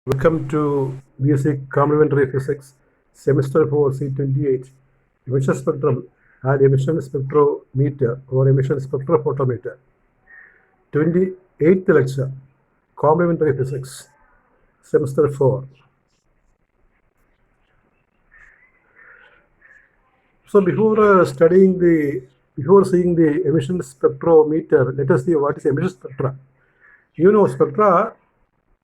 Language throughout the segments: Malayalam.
Welcome to BSc Complementary Physics, Semester 4, C28, Emission Spectrum and Emission Spectrometer or Emission Spectrophotometer. 28th lecture, Complementary Physics, Semester 4. So before seeing the emission spectrometer, let us see what is emission spectra. You know,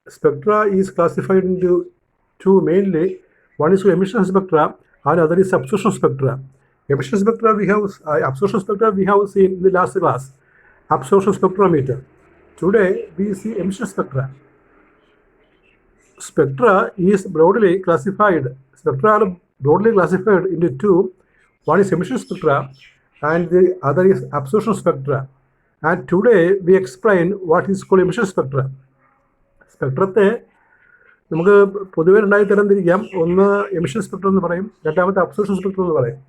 spectra is classified into two mainly. One is emission spectra and other is absorption spectra. Emission spectra we have, absorption spectra we have seen in the last class, absorption spectrometer. Today we see emission spectra. Spectra are broadly classified into two. One is emission spectra and the other is absorption spectra. And today we explain what is called emission spectra. സ്പെക്ട്രത്തെ നമുക്ക് പൊതുവെ രണ്ടായി തരംതിരിക്കാം. ഒന്ന് എമിഷൻ സ്പെക്ട്രം എന്ന് പറയും, രണ്ടാമത്തെ അബ്സോർപ്ഷൻ സ്പെക്ട്രം എന്ന് പറയും.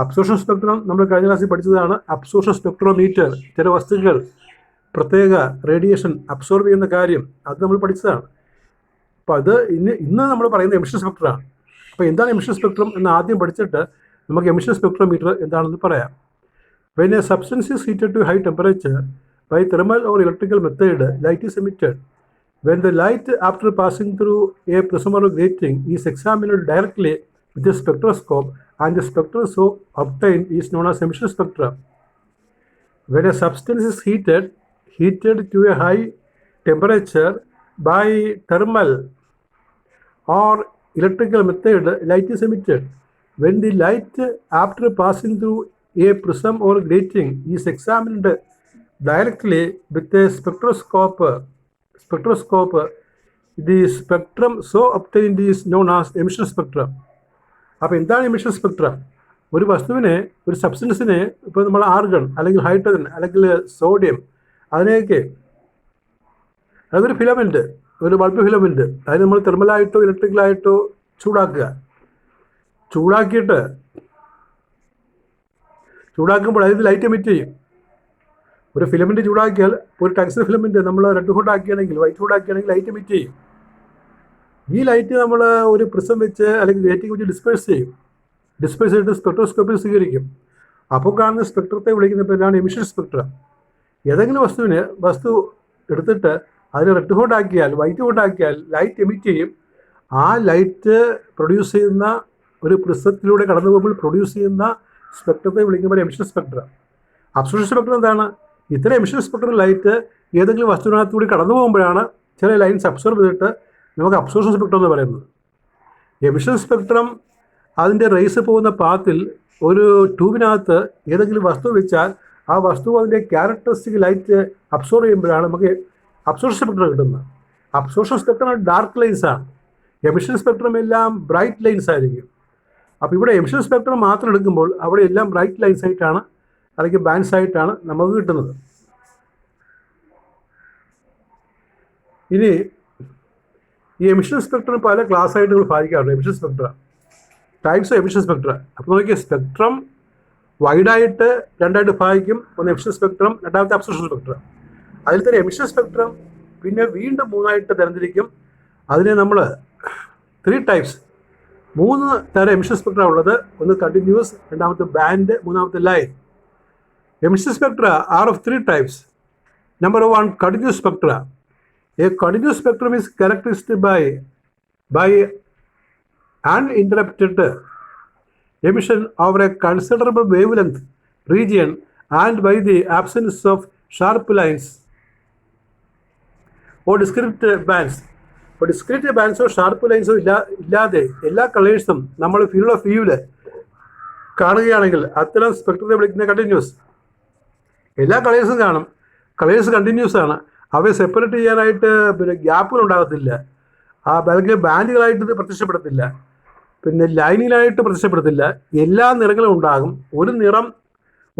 അബ്സോർപ്ഷൻ സ്പെക്ട്രം നമ്മൾ കഴിഞ്ഞ ക്ലാസ്സിൽ പഠിച്ചതാണ്. അബ്സോർപ്ഷൻ സ്പെക്ട്രോമീറ്റർ, ചില വസ്തുക്കൾ പ്രത്യേക റേഡിയേഷൻ അബ്സോർബ് ചെയ്യുന്ന കാര്യം, അത് നമ്മൾ പഠിച്ചതാണ്. അപ്പോൾ അത് ഇന്ന് നമ്മൾ പറയുന്നത് എമിഷൻ സ്പെക്ട്രമാണ്. അപ്പോൾ എന്താണ് എമിഷൻ സ്പെക്ട്രം എന്ന് ആദ്യം പഠിച്ചിട്ട് നമുക്ക് എമിഷൻ സ്പെക്ട്രോമീറ്റർ എന്താണെന്ന് പറയാം. When a substance is heated to high temperature by thermal or electrical method, light is emitted. When the light, after passing through a prism or grating, is examined directly with a spectroscope, and the spectrum so obtained is known as emission spectrum. When a substance is heated to a high temperature by thermal or electrical method, light is emitted. When the light, after passing through a prism or grating, is examined directly with a spectroscope, the spectrum so obtained is known as emission spectrum. അപ്പോൾ എന്താണ് എമിഷൻ സ്പെക്ട്രം? ഒരു വസ്തുവിനെ, ഒരു സബ്സ്റ്റൻസിനെ, ഇപ്പോൾ നമ്മൾ ആർഗൺ അല്ലെങ്കിൽ ഹൈഡ്രജൻ അല്ലെങ്കിൽ സോഡിയം, അതിനെയൊക്കെ അതൊരു ഫിലമെൻറ്റ്, ഒരു ബൾബ് ഫിലമെൻറ്റ്, അതിന് നമ്മൾ തെർമലായിട്ടോ ഇലക്ട്രിക്കലായിട്ടോ ചൂടാക്കുമ്പോൾ അതിൽ ലൈറ്റ് എമിറ്റ് ചെയ്യും. ഒരു ഫിലമെൻറ്റ് ചൂടാക്കിയാൽ, ഒരു ടങ്സ്റ്റൺ ഫിലമെൻറ്റ് നമ്മൾ റെഡ് ഹോട്ട് ആക്കുകയാണെങ്കിൽ, വൈറ്റ് ഹോട്ട് ആക്കുകയാണെങ്കിൽ ലൈറ്റ് എമിറ്റ് ചെയ്യും. ഈ ലൈറ്റ് നമ്മൾ ഒരു പ്രിസം വെച്ച് അല്ലെങ്കിൽ ഗ്രേറ്റിംഗ് വെച്ച് ഡിസ്പേഴ്സ് ചെയ്തിട്ട് സ്പെക്ട്രോസ്കോപ്പിൽ സ്വീകരിക്കും. അപ്പോൾ കാണുന്ന സ്പെക്ട്രത്തെ വിളിക്കുന്ന പേരാണ് എമിഷൻ സ്പെക്ട്രം. ഏതെങ്കിലും വസ്തു എടുത്തിട്ട് അതിന് റെഡ് ഹോട്ട് ആക്കിയാൽ, വൈറ്റ് ഹോട്ട് ആക്കിയാൽ ലൈറ്റ് എമിറ്റ് ചെയ്യും. ആ ലൈറ്റ് പ്രൊഡ്യൂസ് ചെയ്യുന്ന, ഒരു പ്രിസത്തിലൂടെ കടന്നു പോകുമ്പോൾ പ്രൊഡ്യൂസ് ചെയ്യുന്ന സ്പെക്ട്രത്തെ വിളിക്കുമ്പോൾ എമിഷൻ സ്പെക്ട്രം. അബ്സോർപ്ഷൻ സ്പെക്ട്രം എന്താണ്? ഇത്തരം എമിഷൻ സ്പെക്ട്രം ലൈറ്റ് ഏതെങ്കിലും വസ്തുവിനകത്തുകൂടി കടന്നു പോകുമ്പോഴാണ് ചില ലൈൻസ് അബ്സോർബ് ചെയ്തിട്ട് നമുക്ക് അബ്സോർപ്ഷൻ സ്പെക്ട്രം എന്ന് പറയുന്നത്. എമിഷൻ സ്പെക്ട്രം അതിൻ്റെ റേസ് പോകുന്ന പാത്തിൽ ഒരു ട്യൂബിനകത്ത് ഏതെങ്കിലും വസ്തു വെച്ചാൽ ആ വസ്തു അതിൻ്റെ ക്യാരക്ടറിസ്റ്റിക് ലൈറ്റ് അബ്സോർബ് ചെയ്യുമ്പോഴാണ് നമുക്ക് അബ്സോർപ്ഷൻ സ്പെക്ട്രം കിട്ടുന്നത്. അബ്സോർപ്ഷൻ സ്പെക്ട്രം ഡാർക്ക് ലൈൻസാണ്. എമിഷൻ സ്പെക്ട്രം എല്ലാം ബ്രൈറ്റ് ലൈൻസ് ആയിരിക്കും. അപ്പോൾ ഇവിടെ എമിഷൻ സ്പെക്ട്രം മാത്രം എടുക്കുമ്പോൾ അവിടെ എല്ലാം ബ്രൈറ്റ് ലൈൻസ് ആയിട്ടാണ് അല്ലെങ്കിൽ ബാൻഡ്സ് ആയിട്ടാണ് നമുക്ക് കിട്ടുന്നത്. ഇനി ഈ എമിഷൻ സ്പെക്ട്രം പല ക്ലാസ് ആയിട്ട് നമ്മൾ ഭാഗിക്കാറുണ്ട്. Emission spectra, types of emission spectra. അപ്പോൾ നോക്കിയാൽ സ്പെക്ട്രം വൈഡായിട്ട് രണ്ടായിട്ട് ഭാഗിക്കും. ഒന്ന് എമിഷൻ സ്പെക്ട്രം, രണ്ടാമത്തെ അബ്സോർപ്ഷൻ സ്പെക്ട്രം. അതിൽ തന്നെ എമിഷൻ സ്പെക്ട്രം പിന്നെ വീണ്ടും മൂന്നായിട്ട് തരംതിരിക്കും. അതിനെ നമ്മൾ 3 types, 3 തരം എമിഷൻ സ്പെക്ട്ര ഉള്ളത്. ഒന്ന് കണ്ടിന്യൂസ്, രണ്ടാമത്തെ ബാൻഡ്, മൂന്നാമത്തെ line. Emission spectra are of 3 types. Number 1, continuous spectra. A continuous spectrum is characterized by uninterrupted emission over a considerable wavelength region and by the absence of sharp lines or discrete bands. ഇപ്പോൾ ഡിസ്ക്രീറ്റ് ബാൻഡ്സോ ഷാർപ്പ് ലൈൻസോ ഇല്ലാതെ എല്ലാ കളേഴ്സും നമ്മൾ ഫീൽഡ് ഓഫ് വ്യൂവിൽ കാണുകയാണെങ്കിൽ അത്തരം സ്പെക്ട്രത്തെ വിളിക്കുന്ന കണ്ടിന്യൂസ്. എല്ലാ കളേഴ്സും കാണും, കളേഴ്സ് കണ്ടിന്യൂസ് ആണ്. അവയെ സെപ്പറേറ്റ് ചെയ്യാനായിട്ട് പിന്നെ ഗ്യാപ്പുകൾ ഉണ്ടാകത്തില്ല, അല്ലെങ്കിൽ ബാൻഡുകളായിട്ട് പ്രത്യക്ഷപ്പെടത്തില്ല, പിന്നെ ലൈനിലായിട്ട് പ്രത്യക്ഷപ്പെടത്തില്ല. എല്ലാ നിറങ്ങളും ഉണ്ടാകും. ഒരു നിറം,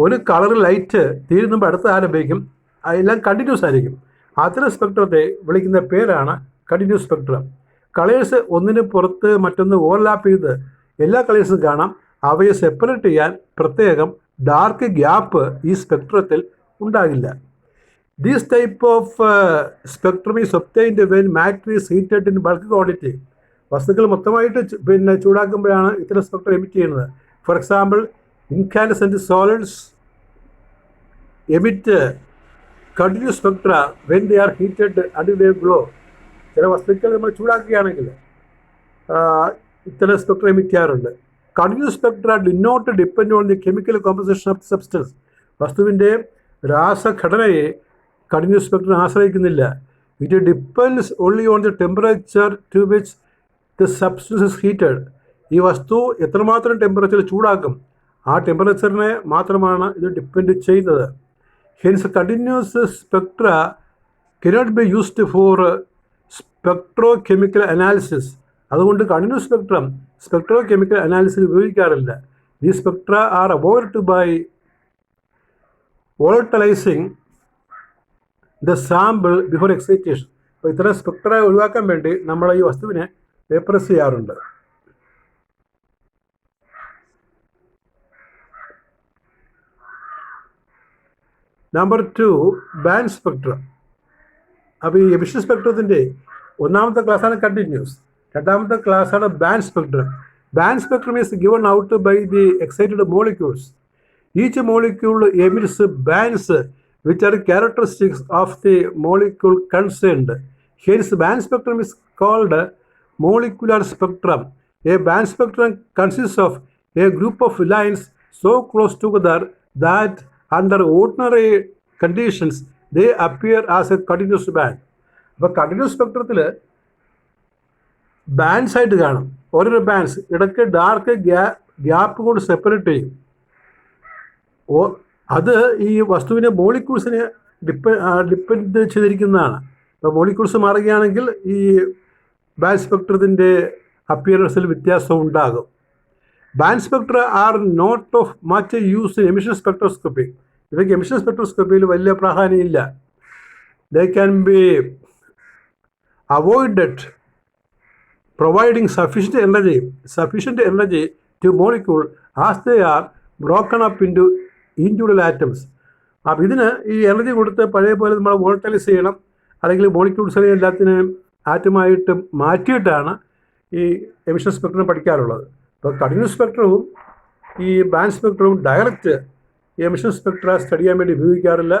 ഒരു കളർ ലൈറ്റ് തീരുമ്പോൾ അടുത്ത ആരംഭിക്കും. എല്ലാം കണ്ടിന്യൂസ് ആയിരിക്കും. അത്തരം സ്പെക്ട്രത്തെ വിളിക്കുന്ന പേരാണ് കണ്ടിന്യൂസ് സ്പെക്ട്രം. കളേഴ്സ് ഒന്നിന് പുറത്ത് മറ്റൊന്ന് ഓവർലാപ്പ് ചെയ്ത് എല്ലാ കളേഴ്സും കാണാം. അവയെ സെപ്പറേറ്റ് ചെയ്യാൻ പ്രത്യേകം ഡാർക്ക് ഗ്യാപ്പ് ഈ സ്പെക്ട്രത്തിൽ ഉണ്ടാകില്ല. This type of spectrum is obtained when matter is heated in bulk quantity. വസ്തുക്കൾ മൊത്തമായിട്ട് ചൂടാക്കുമ്പോഴാണ് ഇത്തരം സ്പെക്ട്രം എമിറ്റ് ചെയ്യുന്നത്. For example, incandescent solids emit continuous spectra when they are heated until they glow. ചില വസ്തുക്കൾ നമ്മൾ ചൂടാക്കുകയാണെങ്കിൽ ഇത്തരം സ്പെക്ട്രം എമിറ്റ് ചെയ്യാറുണ്ട്. Continuous spectra do not depend on the chemical composition of the substance. വസ്തുവിൻ്റെ രാസഘടനയെ കണ്ടിന്യൂസ് സ്പെക്ട്രം ആശ്രയിക്കുന്നില്ല. It depends only on the temperature to which the substance is heated. ഈ വസ്തു എത്രമാത്രം ടെമ്പറേച്ചർ ചൂടാക്കും, ആ ടെമ്പറേച്ചറിനെ മാത്രമാണ് ഇത് ഡിപ്പെൻഡ് ചെയ്യുന്നത്. Hence continuous spectra cannot be used for spectrochemical analysis. അതുകൊണ്ട് കണ്ടിന്യൂസ് സ്പെക്ട്രോ കെമിക്കൽ അനാലിസിസ് ഉപയോഗിക്കാറില്ല. ഈ spectra are avoid by volatilising the sample before excitation. അപ്പോൾ ഇത്തരം സ്പെക്ട്ര ഒഴിവാക്കാൻ വേണ്ടി നമ്മൾ ഈ വസ്തുവിനെ വേപ്പറൈസ് ചെയ്യാറുണ്ട്. Number 2, band spectrum. അപ്പോൾ ഈ എമിഷൻ സ്പെക്ട്രത്തിൻ്റെ ഒന്നാമത്തെ ക്ലാസ്സാണ് കണ്ടിന്യൂസ്, രണ്ടാമത്തെ ക്ലാസ്സാണ് band spectrum. Band spectrum is given out by the excited molecules. Each molecule emits bands which are characteristics of the molecule concerned. Hence, band spectrum is called molecular spectrum. A band spectrum consists of a group of lines so close together that under ordinary conditions they appear as a continuous band. അപ്പോൾ കണ്ടിന്യൂസ് സ്പെക്ട്രത്തിൽ ബാൻഡ്സ് ആയിട്ട് കാണും. ഓരോരോ ബാൻഡ്സ് ഇടയ്ക്ക് ഡാർക്ക് ഗ്യാപ്പ് കൊണ്ട് സെപ്പറേറ്റ് ചെയ്യും. അത് ഈ വസ്തുവിനെ മോളിക്യൂൾസിനെ ഡിപ്പെൻഡ് ചെയ്തിരിക്കുന്നതാണ്. അപ്പോൾ മോളിക്യൂൾസ് മാറുകയാണെങ്കിൽ ഈ ബാൻഡ് സ്പെക്ട്രത്തിൻ്റെ അപ്പിയറൻസിൽ വ്യത്യാസം ഉണ്ടാകും. Band spectra are not of much use in emission spectroscopy. ഇവയ്ക്ക് എമിഷൻ സ്പെക്ട്രോസ്കോപ്പിയിൽ വലിയ പ്രാധാന്യമില്ല. They can be avoided providing sufficient energy to molecule as they are broken up into individual atoms. അപ്പോൾ ഇതിന് ഈ എനർജി കൊടുത്ത് പഴയ പോലെ നമ്മൾ വോൾട്ടലൈസ് ചെയ്യണം, അല്ലെങ്കിൽ മോളിക്യൂൾസിനെ എല്ലാത്തിനെയും ആറ്റമായിട്ട് മാറ്റിയിട്ടാണ് ഈ എമിഷൻ സ്പെക്ട്രം പഠിക്കാറുള്ളത്. അപ്പോൾ കണ്ടിന്യൂസ് സ്പെക്ട്രവും ഈ ബാൻഡ് സ്പെക്ട്രവും ഡയറക്റ്റ് എമിഷൻ സ്പെക്ട്ര സ്റ്റഡി ചെയ്യാൻ വേണ്ടി ഉപയോഗിക്കാറില്ല.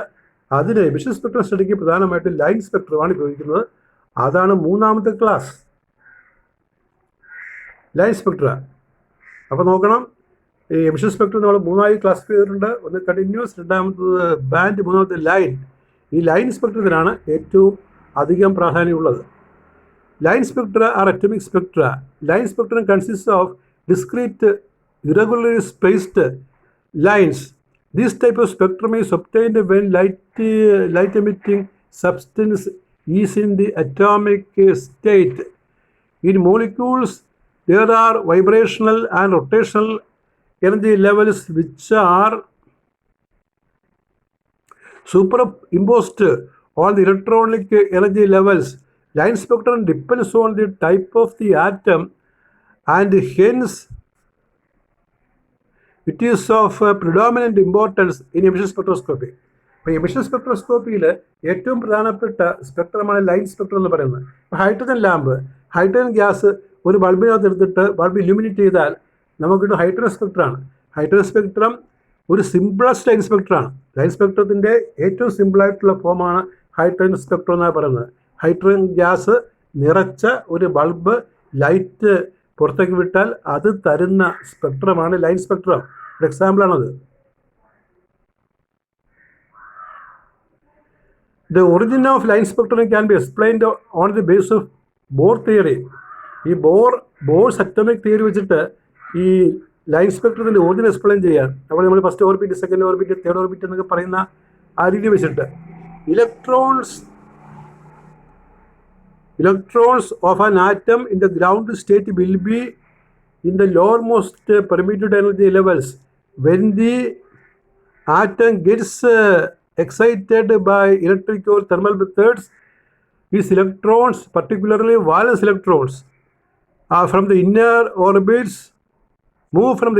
അതിന് എമിഷൻ സ്പെക്ട്രം സ്റ്റഡിക്ക് പ്രധാനമായിട്ട് ലൈൻ സ്പെക്ട്രമാണ് ഉപയോഗിക്കുന്നത്. അതാണ് മൂന്നാമത്തെ ക്ലാസ്, ലൈൻ സ്പെക്ട്ര. അപ്പോൾ നോക്കണം, ഈ എമിഷൻ സ്പെക്ട്രം നമ്മൾ മൂന്നായി ക്ലാസിഫൈ ചെയ്തിട്ടുണ്ട്. ഒന്ന് കണ്ടിന്യൂസ്, രണ്ടാമത്തത് ബാൻഡ്, മൂന്നാമത്തെ ലൈൻ. ഈ ലൈൻ സ്പെക്ട്രത്തിനാണ് ഏറ്റവും അധികം പ്രാധാന്യമുള്ളത്. Line spectra are atomic spectra. Line spectrum consist of discrete irregularly spaced lines. This type of spectrum is obtained when light emitting substance is in the atomic state. In molecules, there are vibrational and rotational energy levels which are superimposed on the electronic energy levels. Line spectrum depends on the type of the atom and hence it is of predominant importance in emission spectroscopy. അപ്പോൾ എമിഷൻ സ്പെക്ട്രോസ്കോപ്പിയിൽ ഏറ്റവും പ്രധാനപ്പെട്ട സ്പെക്ട്രമാണ് ലൈൻ സ്പെക്ട്രം എന്ന് പറയുന്നത്. ഹൈഡ്രജൻ ലാമ്പ്, ഹൈഡ്രജൻ ഗ്യാസ് ഒരു ബൾബിനകത്ത് എടുത്തിട്ട് ബൾബ് ഇലുമിനേറ്റ് ചെയ്താൽ നമുക്കിട്ട് ഹൈഡ്രജൻ സ്പെക്ട്രമാണ്. ഹൈഡ്രജൻ സ്പെക്ട്രം ഒരു സിമ്പിളസ്റ്റ് ലൈൻ സ്പെക്ട്രമാണ്. ലൈൻ സ്പെക്ട്രത്തിൻ്റെ ഏറ്റവും സിമ്പിളായിട്ടുള്ള ഫോമാണ് ഹൈഡ്രജൻ സ്പെക്ട്രം എന്നാണ് പറയുന്നത്. ഹൈഡ്രജൻ ഗ്യാസ് നിറച്ച ഒരു ബൾബ് ലൈറ്റ് പുറത്തേക്ക് വിട്ടാൽ അത് തരുന്ന സ്പെക്ട്രമാണ് ലൈൻ സ്പെക്ട്രം. ഒരു എക്സാമ്പിളാണത്. The origin of line spectrum can be explained on the basis of Bohr theory. ഈ ബോർസ് അറ്റോമിക് തിയറി വെച്ചിട്ട് ഈ ലൈൻ സ്പെക്ട്രത്തിൻ്റെ ഒറിജിൻ എക്സ്പ്ലെയിൻ ചെയ്യാൻ. അപ്പോൾ നമ്മൾ first orbit, second orbit, third orbit എന്നൊക്കെ പറയുന്ന ആ രീതി വെച്ചിട്ട് electrons of an atom in the ground state will be in the lowermost permitted energy levels. When the atom gets excited by electric or thermal methods, its electrons, particularly valence electrons, move from the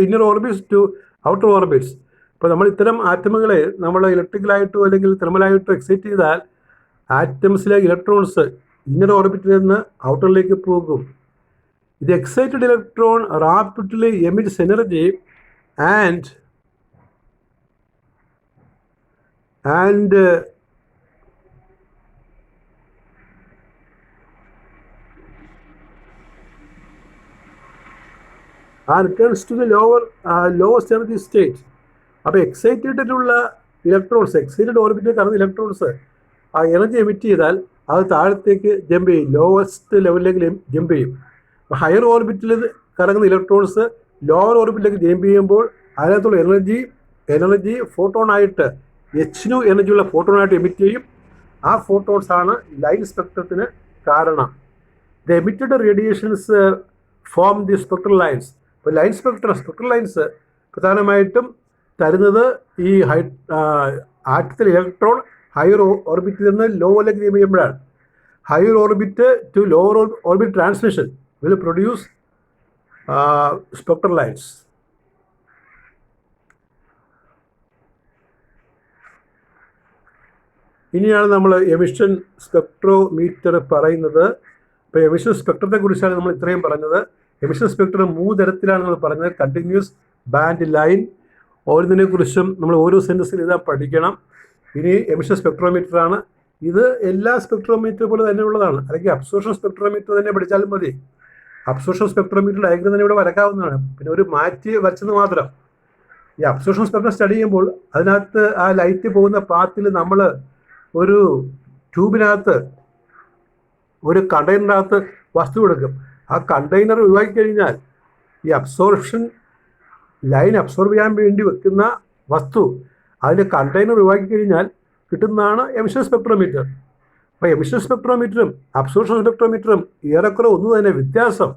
inner orbits to outer orbits. അപ്പോൾ നമ്മൾ ഇത്തരം ആറ്റമുകളെ നമ്മൾ ഇലക്ട്രിക്കലായിട്ടോ അല്ലെങ്കിൽ തെർമലായിട്ടോ എക്സൈറ്റ് ചെയ്താൽ ആറ്റംസിലെ ഇലക്ട്രോൺസ് ഇന്നർ ഓർബിറ്റിൽ നിന്ന് ഔട്ടറിലേക്ക് പോകും. The excited electron rapidly emits energy and returns to the lowest energy state. അപ്പോൾ എക്സൈറ്റഡിലുള്ള ഇലക്ട്രോൺസ്, എക്സൈറ്റഡ് ഓർബിറ്റിൽ കറങ്ങുന്ന ഇലക്ട്രോൺസ് ആ എനർജി എമിറ്റ് ചെയ്താൽ അത് താഴത്തേക്ക് ജമ്പ് ചെയ്യും, ലോവസ്റ്റ് ലെവലിലേക്ക് ജമ്പ് ചെയ്യും. ഹയർ ഓർബിറ്റിൽ കറങ്ങുന്ന ഇലക്ട്രോൺസ് ലോവർ ഓർബിറ്റിലേക്ക് ജമ്പ് ചെയ്യുമ്പോൾ അതിനകത്തുള്ള എനർജി ഫോട്ടോണായിട്ട് എച്ച് എനർജിയുള്ള ഫോട്ടോണായിട്ട് എമിറ്റ് ചെയ്യും. ആ ഫോട്ടോൺസ് ആണ് ലൈറ്റ് സ്പെക്ട്രത്തിന് കാരണം. The emitted radiations form the spectral lines. ഇപ്പോൾ സ്പെക്ട്രൽ ലൈൻസ് പ്രധാനമായിട്ടും തരുന്നത് ഈ ആറ്റത്തിൽ ഇലക്ട്രോൺ ഹയർ ഓർബിറ്റിൽ നിന്ന് ലോവറിലേക്ക് ജമ്പ് ചെയ്യുമ്പോഴാണ്. Higher orbit to lower orbit transmission will produce spectral lines. ഇനിയാണ് നമ്മൾ എമിഷൻ സ്പെക്ട്രോമീറ്റർ പറയുന്നത്. ഇപ്പോൾ എമിഷൻ സ്പെക്ട്രത്തെക്കുറിച്ചാണ് നമ്മൾ ഇത്രയും പറഞ്ഞത്. എമിഷൻ സ്പെക്ട്രം 3 തരത്തിലാണ് നമ്മൾ പറഞ്ഞത്. Continuous, band, line. ഓരോന്നിനെക്കുറിച്ചും നമ്മൾ ഓരോ സെൻറ്റൻസിൽ ഇതാ പഠിക്കണം. ഇനി എമിഷൻ സ്പെക്ട്രോമീറ്ററാണ്. ഇത് എല്ലാ സ്പെക്ട്രോമീറ്റർ പോലെ തന്നെ ഉള്ളതാണ്, അല്ലെങ്കിൽ അബ്സോർഷൻ സ്പെക്ട്രോമീറ്റർ തന്നെ പഠിച്ചാലും മതി. അബ്സോർഷൻ സ്പെക്ട്രോമീറ്റർ ഡയഗ്രം തന്നെ ഇവിടെ വരക്കാവുന്നതാണ്, പിന്നെ ഒരു മാറ്റി വരച്ചത് മാത്രം. ഈ അബ്സോർഷൻ സ്പെക്ട്രം സ്റ്റഡി ചെയ്യുമ്പോൾ അതിനകത്ത് ആ ലൈറ്റ് പോകുന്ന പാത്തിൽ നമ്മൾ ഒരു ട്യൂബിനകത്ത്, ഒരു കണ്ടെയ്നറിനകത്ത് വസ്തു എടുക്കും. ആ കണ്ടെയ്നർ ഒഴിവാക്കി കഴിഞ്ഞാൽ ഈ ലൈൻ അബ്സോർബ് ചെയ്യാൻ വേണ്ടി വെക്കുന്ന വസ്തു, അതിൻ്റെ കണ്ടെയ്നർ ഒഴിവാക്കി കഴിഞ്ഞാൽ കിട്ടുന്നതാണ് എമിഷൻ സ്പെക്ട്രോമീറ്റർ. അപ്പോൾ എമിഷൻ സ്പെക്ട്രോമീറ്ററും അബ്സോർഷൻ സ്പെക്ട്രോമീറ്ററും ഏറെക്കുറെ ഒന്നു തന്നെ. വ്യത്യാസം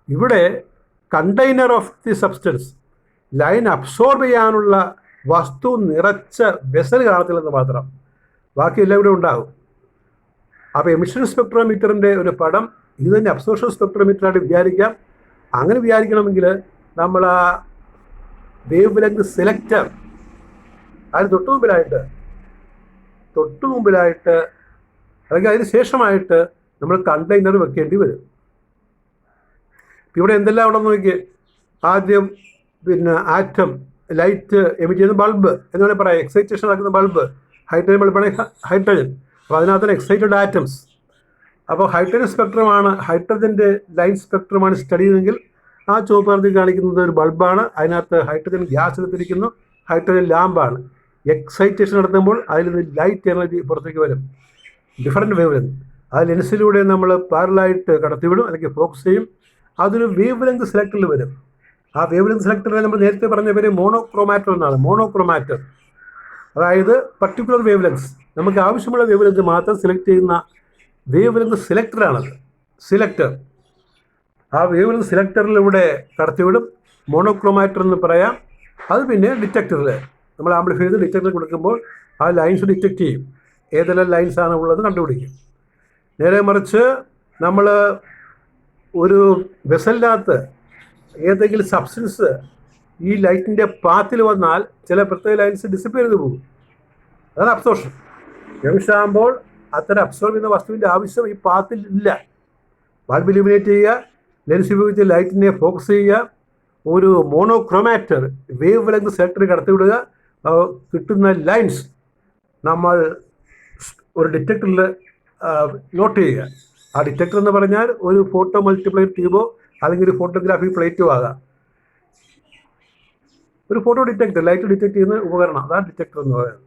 ഇവിടെ container of the substance, line absorb ചെയ്യാനുള്ള വസ്തു നിറച്ച വെസൽ കാണത്തില്ലെന്ന് മാത്രം, ബാക്കിയെല്ലാം ഇവിടെ ഉണ്ടാകും. അപ്പോൾ എമിഷൻ സ്പെക്ട്രോമീറ്ററിൻ്റെ ഒരു പടം ഇത് തന്നെ അബ്സോർഷൻ സ്പെക്ട്രോമീറ്ററായിട്ട് വിചാരിക്കാം. അങ്ങനെ വിചാരിക്കണമെങ്കിൽ നമ്മൾ ആ വേവ് ലെങ്ത് സെലക്ടർ അതിന് തൊട്ടു മുമ്പിലായിട്ട് അല്ലെങ്കിൽ അതിന് ശേഷമായിട്ട് നമ്മൾ കണ്ടെയ്നർ വെക്കേണ്ടി വരും. ഇവിടെ എന്തെല്ലാം ഉണ്ടെന്ന് നോക്കി. ആദ്യം ആറ്റം, ലൈറ്റ് എമിറ്റ് ചെയ്യുന്ന ബൾബ് എന്ന് വേണമെങ്കിൽ പറയാം. എക്സൈറ്റേഷൻ നടക്കുന്ന ബൾബ്, ഹൈഡ്രജൻ ബൾബാണെങ്കിൽ ഹൈഡ്രജൻ. അപ്പോൾ അതിനകത്ത് എക്സൈറ്റഡ് ആറ്റംസ്. അപ്പോൾ ഹൈഡ്രജൻ്റെ ലൈൻ സ്പെക്ട്രമാണ് സ്റ്റഡി ചെയ്തെങ്കിൽ ആ ചുവപ്പ് നിറത്തിൽ കാണിക്കുന്നത് ഒരു ബൾബാണ്. അതിനകത്ത് ഹൈഡ്രജൻ ഗ്യാസ് എടുത്തിരിക്കുന്നു, ഹൈഡ്രജൻ ലാമ്പാണ്. എക്സൈറ്റേഷൻ നടത്തുമ്പോൾ അതിൽ നിന്ന് ലൈറ്റ് എനർജി പുറത്തേക്ക് വരും, ഡിഫറൻറ്റ് വേവ് ലെങ്ത്. ആ ലെൻസിലൂടെ നമ്മൾ പാരലായിട്ട് കടത്തിവിടും അല്ലെങ്കിൽ ഫോക്കസ് ചെയ്യും. അതൊരു വേവ് ലെങ്ത് സെലക്ടറിൽ വരും. ആ വേവ് ലെങ്ത് സെലക്ടറിൽ നമ്മൾ നേരത്തെ പറഞ്ഞ പേര് മോണോക്രോമാറ്റർ എന്നാണ്. മോണോക്രോമാറ്റർ അതായത് പർട്ടിക്കുലർ വേവ് ലെങ്സ്, നമുക്ക് ആവശ്യമുള്ള വേവ് ലെങ്ത് മാത്രം സെലക്ട് ചെയ്യുന്ന വേവ് ലെങ്ത് സെലക്ടറാണത്. ആ വേവ് ലെങ്ത് സെലക്ടറിലൂടെ കടത്തിവിടും, മോണോക്രോമാറ്റർ എന്ന് പറയാം. അത് പിന്നെ ഡിറ്റക്ടറിൽ നമ്മൾ ആംപ്ലിഫൈ ചെയ്ത് ഡിറ്റക്ടറിൽ കൊടുക്കുമ്പോൾ ആ ലൈൻസ് ഡിറ്റക്ട് ചെയ്യും, ഏതെല്ലാം ലൈൻസാണ് ഉള്ളത് കണ്ടുപിടിക്കും. നേരെ മറിച്ച് നമ്മൾ ഒരു വെസലിനകത്ത് ഏതെങ്കിലും സബ്സ്റ്റൻസ് ഈ ലൈറ്റിൻ്റെ പാത്തിൽ വന്നാൽ ചില പ്രത്യേക ലൈൻസ് ഡിസിപ്പയർ ചെയ്ത് പോകും. അതാണ് അബ്സോർഷൻ. എമിഷനാകുമ്പോൾ അത്തരം അബ്സോർബ് ചെയ്യുന്ന വസ്തുവിൻ്റെ ആവശ്യം ഈ പാത്തിൽ ഇല്ല. ബൾബ് ഇലുമിനേറ്റ് ചെയ്യുക, ലെൻസ് ഉപയോഗിച്ച് ലൈറ്റിനെ ഫോക്കസ് ചെയ്യുക, ഒരു മോണോക്രോമാറ്റർ വേവ് ലെങ്ത് സെലക്ടറിൽ കടത്തിവിടുക, കിട്ടുന്ന ലൈൻസ് നമ്മൾ ഒരു ഡിറ്റക്ടറിൽ നോട്ട് ചെയ്യുക. ആ ഡിറ്റക്ടർ എന്ന് പറഞ്ഞാൽ ഒരു ഫോട്ടോ മൾട്ടിപ്ലൈർ ട്യൂബോ അല്ലെങ്കിൽ ഒരു ഫോട്ടോഗ്രാഫി പ്ലേറ്റോ ആകാം. ഒരു ഫോട്ടോ ഡിറ്റക്ടർ, ലൈറ്റ് ഡിറ്റക്ട് ചെയ്യുന്ന ഉപകരണം, അതാണ് ഡിറ്റക്ടർ എന്ന് പറയുന്നത്.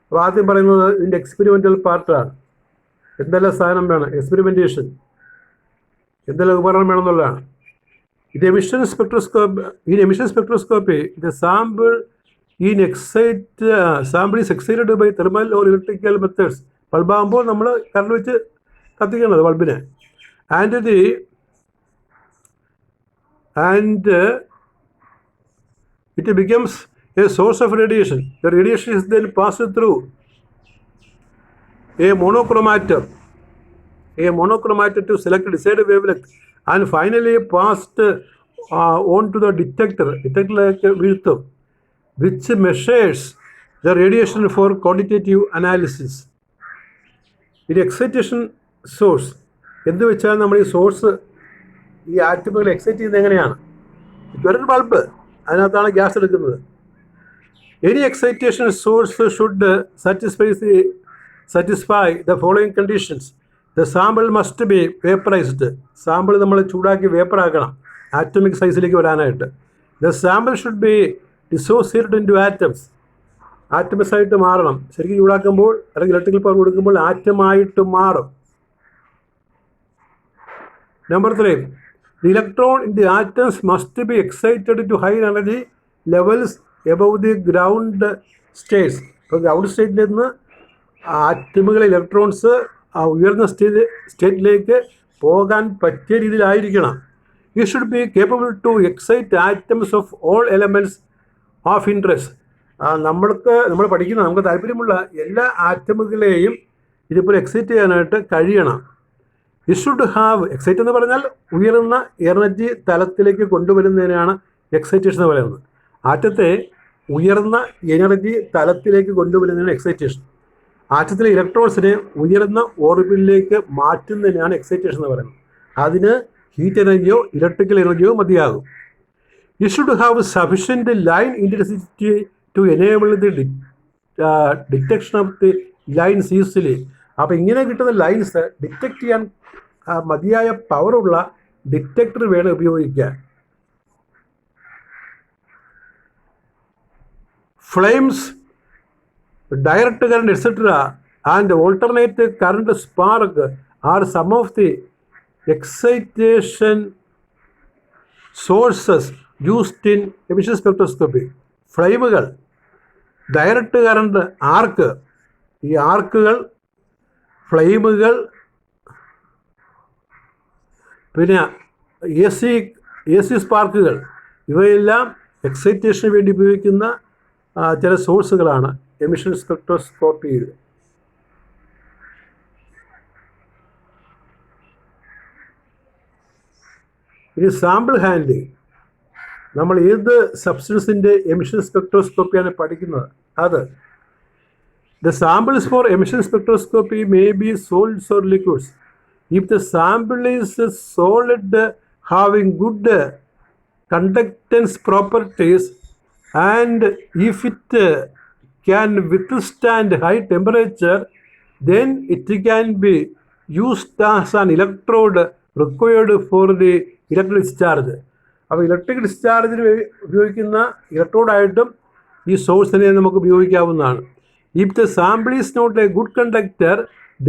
അപ്പോൾ ആദ്യം പറയുന്നത് ഇതിൻ്റെ എക്സ്പെരിമെൻ്റൽ പാർട്ടാണ്. എന്തെല്ലാം സാധനം വേണം, എക്സ്പെരിമെൻറ്റേഷൻ, എന്തെല്ലാം ഉപകരണം വേണമെന്നുള്ളതാണ്. In emission spectroscopy, the sample is excited by thermal or electrical methods. ബൾബാകുമ്പോൾ നമ്മൾ കറണ്ട് വെച്ച് കത്തിക്കുന്നത് ബൾബിനെ. And it becomes a source of radiation. The radiation is then passed through a monochromator to select desired wavelength and finally passed on to the ഡിറ്റക്ടറിലേക്ക് വീഴ്ത്തും, which measures the radiation for quantitative analysis. ഇനി എക്സൈറ്റേഷൻ സോഴ്സ് എന്ന് വെച്ചാൽ നമ്മൾ ഈ സോഴ്സ് ഈ ആറ്റമുകൾ എക്സൈറ്റ് ചെയ്യുന്നത് എങ്ങനെയാണ്? ഒരു ബൾബ്, അതിനകത്താണ് ഗ്യാസ് എടുക്കുന്നത്. Any excitation source should satisfy the following conditions. The sample must be vaporized. Sample നമ്മൾ ചൂടാക്കി വേപ്പറാക്കണം ആറ്റമിക് സൈസിലേക്ക് വരാനായിട്ട്. The sample should be dissociated into atoms. Atoms ആയിട്ട് മാറണം. ശരിക്കും ചൂടാക്കുമ്പോൾ അല്ലെങ്കിൽ ഇലക്ട്രിക്കൽ പവർ കൊടുക്കുമ്പോൾ ആറ്റമായിട്ട് മാറും. Number 3, the electron in the atoms must be excited to high energy levels above the ground states. ഇപ്പോൾ ഗ്രൗണ്ട് സ്റ്റേറ്റിൽ നിന്ന് ആറ്റമുകൾ ഇലക്ട്രോൺസ് ഉയർന്ന സ്റ്റേറ്റിലേക്ക് പോകാൻ പറ്റിയ രീതിയിലായിരിക്കണം. You should be capable to excite atoms of all elements of interest. നമ്മൾ പഠിക്കുന്ന നമുക്ക് താല്പര്യമുള്ള എല്ലാ ആറ്റമുകളെയും ഇതുപോലെ എക്സൈറ്റ് ചെയ്യാനായിട്ട് കഴിയണം. യു ഷുഡ് ഹാവ്, എക്സൈറ്റ് എന്ന് പറഞ്ഞാൽ ഉയർന്ന എനർജി തലത്തിലേക്ക് കൊണ്ടുവരുന്നതിനാണ് എക്സൈറ്റേഷൻ എന്ന് പറയുന്നത്. ആറ്റത്തെ ഉയർന്ന എനർജി തലത്തിലേക്ക് കൊണ്ടുവരുന്നതിനാണ് എക്സൈറ്റേഷൻ. ആറ്റത്തിലെ ഇലക്ട്രോൺസിനെ ഉയർന്ന ഓർബിറ്റിലേക്ക് മാറ്റുന്നതിനാണ് എക്സൈറ്റേഷൻ എന്ന് പറയുന്നത്. അതിന് ഹീറ്റ് എനർജിയോ ഇലക്ട്രിക്കൽ എനർജിയോ മതിയാകും. You should have sufficient line intensity to enable the detection of the lines easily. അപ്പോൾ ഇങ്ങനെ കിട്ടുന്ന ലൈൻസ് ഡിറ്റക്ട് ചെയ്യാൻ മതിയായ പവറുള്ള ഡിറ്റക്ടർ വേണം ഉപയോഗിക്കാൻ. Flames, direct current, etc., and alternate current spark are some of the excitation sources used in emission spectroscopy. ഫ്ലെയിമുകൾ, ഡയറക്റ്റ് കറണ്ട് ആർക്ക്, ഈ ആർക്കുകൾ, ഫ്ലെയിമുകൾ, പിന്നെ എ സി സ്പാർക്കുകൾ, ഇവയെല്ലാം എക്സൈറ്റേഷന് വേണ്ടി ഉപയോഗിക്കുന്ന ചില സോഴ്സുകളാണ് എമിഷൻ സ്പെക്ട്രോസ്കോപ്പിയിൽ. ഇനി സാമ്പിൾ ഹാൻഡ്ലിംഗ്. നമ്മൾ ഏത് സബ്സ്റ്റൻസിൻ്റെ എമിഷൻ സ്പെക്ട്രോസ്കോപ്പിയാണ് പഠിക്കുന്നത് അത്. The samples for emission spectroscopy may be solids or liquids. If the sample is solid having good conductance properties and if it can withstand high temperature, then it can be used as an electrode required for the electric discharge. അപ്പോൾ ഇലക്ട്രിക് ഡിസ്ചാർജിന് ഉപയോഗിക്കുന്ന ഇലക്ട്രോഡായിട്ടും ഈ സോഴ്സിനെ നമുക്ക് ഉപയോഗിക്കാവുന്നതാണ്. If the sample is not a good conductor,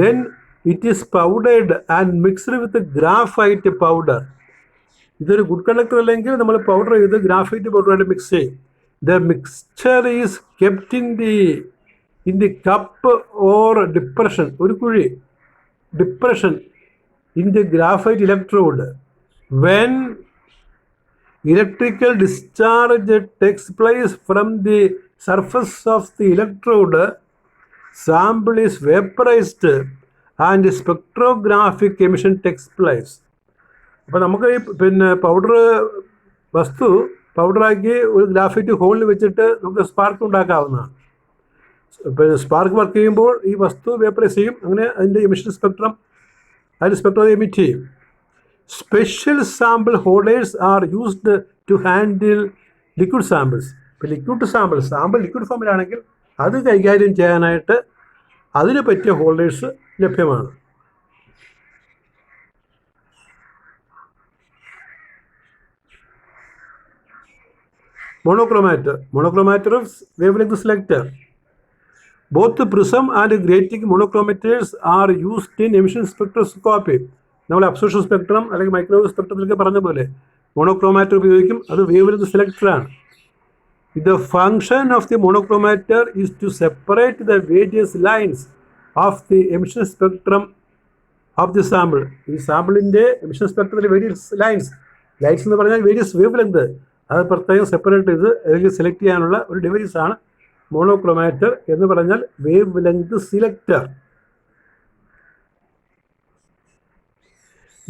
then it is powdered and mixed with graphite powder. ഇതൊരു ഗുഡ് കണ്ടക്ടർ അല്ലെങ്കിൽ നമ്മൾ പൗഡർ ചെയ്ത് ഗ്രാഫൈറ്റ് പൗഡറായിട്ട് മിക്സ് ചെയ്യും. The mixture is kept in the cup or depression, ഒരു കുഴി, depression in the graphite electrode. When electrical discharge takes place from the surface of the electrode, sample is vaporized and spectrographic emission takes place. അപ്പോൾ നമുക്ക് പിന്നെ പൗഡറാക്കി ഒരു ഗ്രാഫൈറ്റ് ഹോളിൽ വെച്ചിട്ട് നമുക്ക് സ്പാർക്ക് ഉണ്ടാക്കാവുന്നതാണ്. പിന്നെ സ്പാർക്ക് വർക്ക് ചെയ്യുമ്പോൾ ഈ വസ്തു വേപ്പറൈസ് ചെയ്യും. അങ്ങനെ അതിൻ്റെ എമിഷൻ സ്പെക്ട്രം അതിൻ്റെ സ്പെക്ട്രം എമിറ്റ് ചെയ്യും. Special sample holders are used to handle liquid samples. ഇപ്പോൾ സാമ്പിൾ ലിക്വിഡ് ഫോമിലാണെങ്കിൽ അത് കൈകാര്യം ചെയ്യാനായിട്ട് അതിന് പറ്റിയ ഹോൾഡേഴ്സ് ലഭ്യമാണ്. Monochromator of wavelength selector. Both the prism and grating monochromators are used in emission spectroscopy. നമ്മൾ അബ്സോർപ്ഷൻ സ്പെക്ട്രം അല്ലെങ്കിൽ മൈക്രോവേവ് സ്പെക്ട്രത്തിലൊക്കെ പറഞ്ഞ പോലെ മോണോക്രോമാറ്റർ ഉപയോഗിക്കും. അത് wavelength സെലക്ടറാണ്. The function of the monochromator is to separate the various lines of the emission spectrum of the sample. ഈ സാമ്പിളിൻ്റെ എമിഷൻ സ്പെക്ട്രത്തിലെ വേരിയസ് ലൈൻസ് എന്ന് പറഞ്ഞാൽ വേരിയസ് വേവ്ലെങ്ത്, അത് പ്രത്യേകം സെപ്പറേറ്റ് ചെയ്ത് അല്ലെങ്കിൽ സെലക്ട് ചെയ്യാനുള്ള ഒരു ഡിവൈസാണ് മോണോക്രോമാറ്റർ എന്ന് പറഞ്ഞാൽ വേവ് ലെങ്ത് സിലക്ടർ.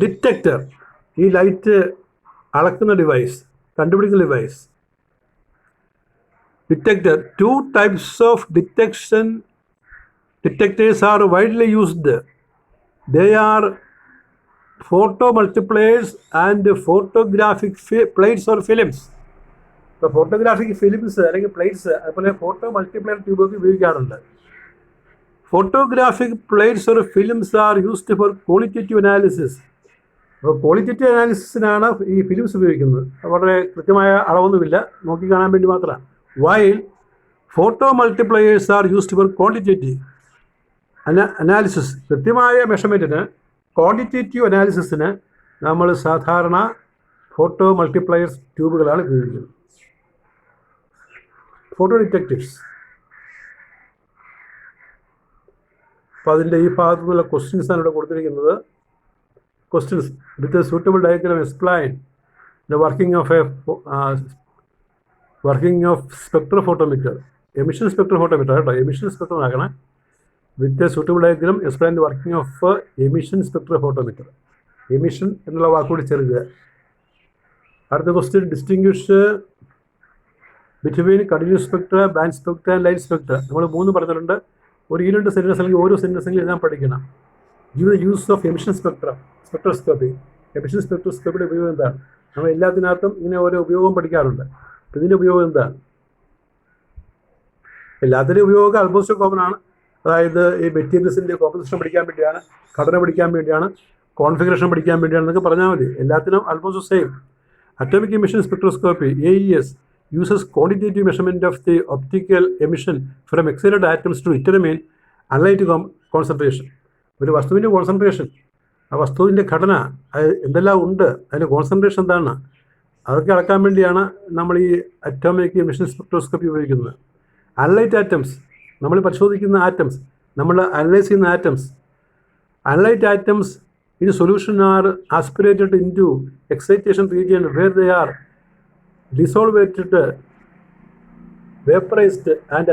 ഡിറ്റക്ടർ, ഈ ലൈറ്റ് അളക്കുന്ന ഡിവൈസ്, കണ്ടുപിടിക്കുന്ന device. Detector. 2 types of detectors are widely used. They are photomultipliers and photographic plates or films. ഇപ്പോൾ ഫോട്ടോഗ്രാഫിക് ഫിലിംസ് അല്ലെങ്കിൽ പ്ലേറ്റ്സ് അതുപോലെ ഫോട്ടോ മൾട്ടിപ്ലയർ ട്യൂബൊക്കെ ഉപയോഗിക്കാറുണ്ട്. Photographic plates or films are used for qualitative analysis. അപ്പോൾ ക്വാളിറ്റേറ്റീവ് അനാലിസിസിനാണ് ഈ ഫിലിംസ് ഉപയോഗിക്കുന്നത്. വളരെ കൃത്യമായ അളവൊന്നുമില്ല, നോക്കി കാണാൻ വേണ്ടി മാത്രമാണ്. While photo multipliers are used for quantitative analysis. കൃത്യമായ മെഷർമെൻറ്റിന്, ക്വാണ്ടിറ്റേറ്റീവ് അനാലിസിസിന് നമ്മൾ സാധാരണ ഫോട്ടോ മൾട്ടിപ്ലയേഴ്സ് ട്യൂബുകളാണ് ഉപയോഗിക്കുന്നത്. Photo detectors. അപ്പോൾ അതിൻ്റെ ഈ ഭാഗത്തു നിന്നുള്ള ക്വസ്റ്റ്യൻസാണ് ഇവിടെ കൊടുത്തിരിക്കുന്നത്. Questions. With a suitable diagram explain the working of spectrophotometer. Emission spectrophotometer കേട്ടോ, എമിഷൻ സ്പെക്ട്രം ആക്കണം. With a suitable diagram explain the working of emission spectrophotometer. Emission എന്നുള്ള വാക്കുകൂടി ചേർക്കുക. അടുത്ത question. Distinguish between continuous Spectra, band Spectra and light Spectra. നമ്മൾ 3 പറഞ്ഞിട്ടുണ്ട്. ഒരു 2 സെൻറ്റൻസ് അല്ലെങ്കിൽ ഓരോ സെൻറ്റൻസെങ്കിലും എഴുതാൻ പഠിക്കണം. Give the use of emission spectroscopy. Emission സ്പെക്ട്രോസ്കോപ്പിയുടെ ഉപയോഗം എന്താണ്? നമ്മൾ എല്ലാത്തിനകത്തും ഇങ്ങനെ ഓരോ ഉപയോഗം പഠിക്കാറുണ്ട്. അപ്പോൾ ഇതിൻ്റെ ഉപയോഗം എന്താണ്? എല്ലാത്തിൻ്റെ ഉപയോഗം ആൾമോസ്റ്റ് കോമൺ ആണ്. അതായത് ഈ മെറ്റീരിയൽസിൻ്റെ കോമ്പസിഷൻ പഠിക്കാൻ വേണ്ടിയാണ്, ഘടന പഠിക്കാൻ വേണ്ടിയാണ്, കോൺഫിഗറേഷൻ പഠിക്കാൻ വേണ്ടിയാണെന്നൊക്കെ പറഞ്ഞാൽ മതി. എല്ലാത്തിനും almost same. Atomic emission spectroscopy AES uses quantitative measurement of the optical emission from excited atoms to determine analytic concentration. ഒരു വസ്തുവിൻ്റെ കോൺസെൻട്രേഷൻ, ആ വസ്തുവിൻ്റെ ഘടന, അത് എന്തെല്ലാം ഉണ്ട്, അതിൻ്റെ കോൺസെൻട്രേഷൻ എന്താണ്, അതൊക്കെ അളക്കാൻ വേണ്ടിയാണ് നമ്മൾ ഈ അറ്റോമിക് എമിഷൻ സ്പെക്ട്രോസ്കോപ്പി ഉപയോഗിക്കുന്നത്. Analyte atoms. നമ്മൾ പരിശോധിക്കുന്ന ആറ്റംസ്, നമ്മൾ അനലൈസ് ചെയ്യുന്ന atoms. Analyte atoms in solution are aspirated into excitation region where they are dissolved, vaporized and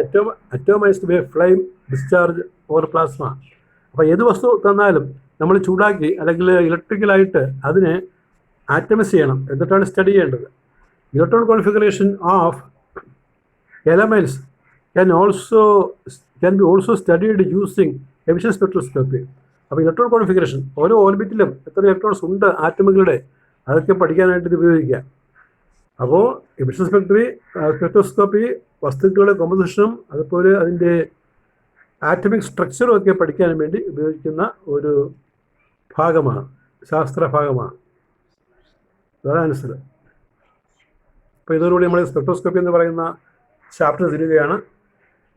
atomized by flame discharge or plasma. അപ്പോൾ ഏത് വസ്തു തന്നാലും നമ്മൾ ചൂടാക്കി അല്ലെങ്കിൽ ഇലക്ട്രിക്കലായിട്ട് അതിനെ ആറ്റമൈസ് ചെയ്യണം, എന്നിട്ടാണ് സ്റ്റഡി ചെയ്യേണ്ടത്. Electron configuration of elements can be also studied using emission spectroscopy. അപ്പോൾ ഇലക്ട്രോൺ കോൺഫിഗറേഷൻ, ഓരോ ഓർബിറ്റിലും എത്ര ഇലക്ട്രോൺസ് ഉണ്ട് ആറ്റമുകളുടെ, അതൊക്കെ പഠിക്കാനായിട്ട് ഇത് ഉപയോഗിക്കാം. അപ്പോൾ എമിഷൻ സ്പെക്ട്രോസ്കോപ്പി വസ്തുക്കളുടെ കോമ്പസിഷനും അതുപോലെ അതിൻ്റെ ആറ്റമിക് സ്ട്രക്ചറും ഒക്കെ പഠിക്കാൻ വേണ്ടി ഉപയോഗിക്കുന്ന ഒരു ഭാഗമാണ്, ശാസ്ത്ര ഭാഗമാണ്. അതാണ് ആൻസർ. അപ്പോൾ ഇതോടുകൂടി നമ്മൾ സ്പെക്ട്രോസ്കോപ്പി എന്ന് പറയുന്ന ചാപ്റ്റർ തീരുകയാണ്.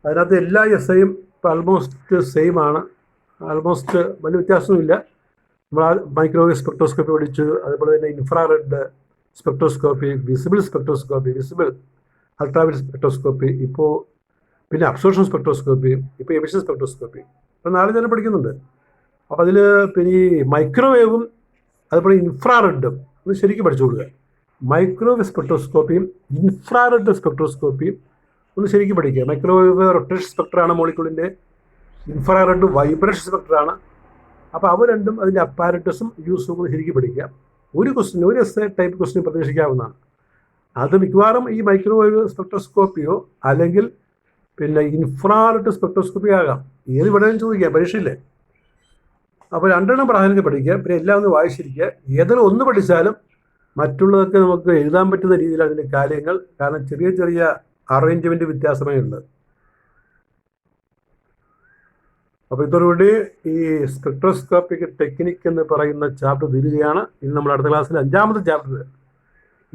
അതിനകത്ത് എല്ലാ എസ്സയും ഇപ്പോൾ ആൾമോസ്റ്റ് സെയിം ആണ്, ആൾമോസ്റ്റ് വലിയ വ്യത്യാസമൊന്നുമില്ല. നമ്മൾ മൈക്രോവേവ് സ്പെക്ട്രോസ്കോപ്പി പഠിച്ചു, അതുപോലെ തന്നെ infrared spectroscopy, visible spectroscopy, visible ultraviolet spectroscopy, ഇപ്പോൾ പിന്നെ അബ്സോർപ്ഷൻ സ്പെക്ട്രോസ്കോപ്പി, ഇപ്പോൾ എമിഷൻ സ്പെക്ട്രോസ്കോപ്പി. ഇപ്പോൾ 4 തന്നെ പഠിക്കുന്നുണ്ട്. അപ്പോൾ അതിൽ പിന്നെ ഈ മൈക്രോവേവും അതുപോലെ ഇൻഫ്രാറെഡും ഒന്ന് ശരിക്കും പഠിച്ചുകൊള്ളുക. മൈക്രോവേവ് സ്പെക്ട്രോസ്കോപ്പിയും ഇൻഫ്രാറെഡ് സ്പെക്ട്രോസ്കോപ്പിയും ഒന്ന് ശരിക്കും പഠിക്കുക. മൈക്രോവേവ് റൊട്ടേഷൻ സ്പെക്ട്രാണ് മോളിക്യൂളിൻ്റെ, ഇൻഫ്രാറെഡ് വൈബ്രേഷൻ സ്പെക്ട്രാണ്. അപ്പോൾ അവ രണ്ടും അതിൻ്റെ അപ്പാരറ്റസും യൂസും ഒന്ന് ശരിക്കും പഠിക്കുക. ഒരു എസ് ടൈപ്പ് ക്വസ്റ്റ്യൻ പ്രതീക്ഷിക്കാവുന്നതാണ്. അത് മിക്കവാറും ഈ മൈക്രോവേവ് സ്പെക്ട്രോസ്കോപ്പിയോ അല്ലെങ്കിൽ പിന്നെ ഇൻഫ്രാറെഡ് സ്പെക്ട്രോസ്കോപ്പിയോ ആകാം. ഏത് വേണമെങ്കിലും ചോദിക്കാം പരീക്ഷയില്ലേ. അപ്പോൾ 2 പ്രാധാന്യത്തിൽ പഠിക്കുക, പിന്നെ എല്ലാം ഒന്ന് വായിച്ചിരിക്കുക. ഏതെങ്കിലും ഒന്ന് പഠിച്ചാലും മറ്റുള്ളതൊക്കെ നമുക്ക് എഴുതാൻ പറ്റുന്ന രീതിയിൽ അതിൻ്റെ കാര്യങ്ങൾ, കാരണം ചെറിയ ചെറിയ അറേഞ്ച്മെൻറ്റ് വ്യത്യാസമേ ഉണ്ട്. അപ്പോൾ ഇതോടുകൂടി ഈ സ്പെക്ട്രോസ്കോപ്പിക് ടെക്നിക്ക് എന്ന് പറയുന്ന ചാപ്റ്റർ തീരുകയാണ്. ഇനി നമ്മൾ അടുത്ത ക്ലാസ്സിൽ 5ാമത്തെ ചാപ്റ്റർ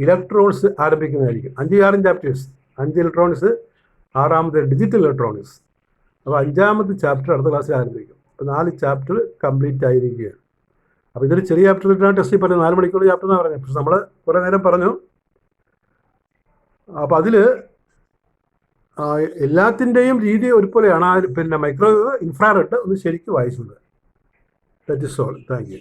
ഇലക്ട്രോണിക്സ് ആരംഭിക്കുന്നതായിരിക്കും. 5, 6 ചാപ്റ്റേഴ്സ്, 5 ഇലക്ട്രോണിക്സ്, 6ാമത്തെ ഡിജിറ്റൽ ഇലക്ട്രോണിക്സ്. അപ്പോൾ 5ാമത്തെ ചാപ്റ്റർ അടുത്ത ക്ലാസ്സിൽ ആരംഭിക്കും. അപ്പോൾ 4 ചാപ്റ്റർ കംപ്ലീറ്റ് ആയിരിക്കുകയാണ്. അപ്പോൾ ഇതൊരു ചെറിയ ചാപ്റ്ററിലാണ് ടെസ്റ്റ് പറഞ്ഞത്, 4 മണിക്കൂർ ചാപ്റ്റർ എന്നാണ് പറഞ്ഞത്. പക്ഷെ നമ്മൾ കുറേ നേരം പറഞ്ഞു. അപ്പോൾ അതിൽ എല്ലാത്തിൻ്റെയും രീതി ഒരുപോലെയാണ്. പിന്നെ മൈക്രോവേവ്, ഇൻഫ്രാറെഡ് ഒന്ന് ശരിക്കും വായിച്ചുള്ളത്. That is all. Thank U.